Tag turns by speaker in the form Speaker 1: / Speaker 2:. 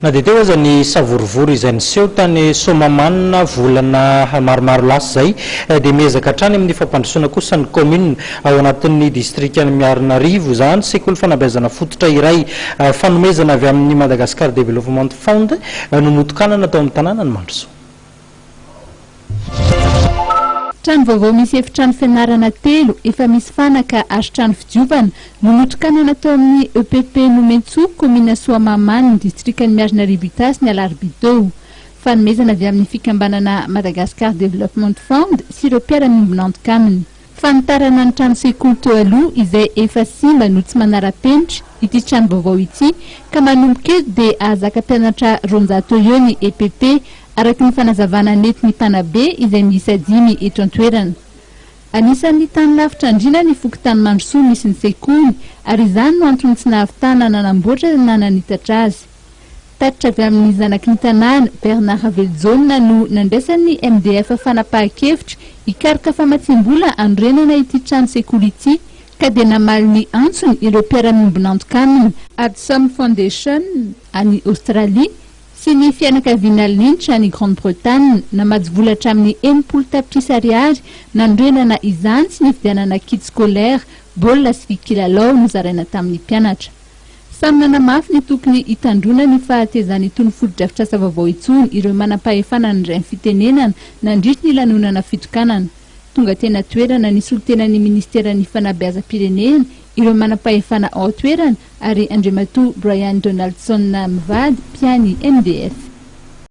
Speaker 1: Na dia teo aza ny savorovory izay niseho tany Somamanina volana maromaro lasa zay dia miezaka hatrany amin'ny fampandrosoana kosa ny commune ao anatin'ny district any Miarinarivo zany sekoly fanabeazana fototra iray fanomezana avy amin'ny Madagascar Development Fund no notokanana tao amin'ny tanàna ny mandroso.
Speaker 2: Trano vaovao misy efitrano fianarana telo efa misy fanaka ary trano fidiovana no notokanana tao amin'ny EPP Nomentso commune Soamamana district ny Miarinarivo Itasy ny alarobia teo. Fanomezana avy amin'ny fikambanana Madagascar Development Fund sy ireo mpiara-miombona antokaminy. Fanitarana ny trano sekoly teo aloha izay efa simba no tsy manara-penitra ity trano vaovao ity ka manomboka eto dia ahazaka mpianatra 200 eo ny EPP araky ny fanazavana nety ny mpanabe izay miisa 5 eto an-toerana. Anisan'ny tany lavitra indrindra ny fokontany Mandrosoa misy ny sekoly ary izany no antony tsy nahavitana nanamboatra na nanitatra azy. Tatitra avy amin'ny zanaky ny tanàna Bernard Ravelzona no nandraisan'ny MDF fanapahan-kevitra hikaroka famatsim-bola andrenana ity trano sekoly ity ka dia namaly ny antsony ireo mpiara-miombona antokaminy Hudson Foundation any Australie sy ny fianakaviana Lynch any Grande-Bretagne namady vola hatramin'ny 80 tapitrisa ariary nandrenana izany sy ny fividianana kit scolaire, baolina sy kilalao no zaraina tamin'ny mpianatra. Samy nanamafy ny tokony hitandrona ny fahatezany itony foto-drafitrasa vaovao itsony ireo manam-pahefana ny iray fitenenana nandritra ny lanonana fitokanana. Tonga tena toerana ny solitenan'ny ministeran'ny fanabeazam-pirenena ireo manam-pahefana ao toerana ary Andriamatoa Brian Donaldson mivady mpiany MDF.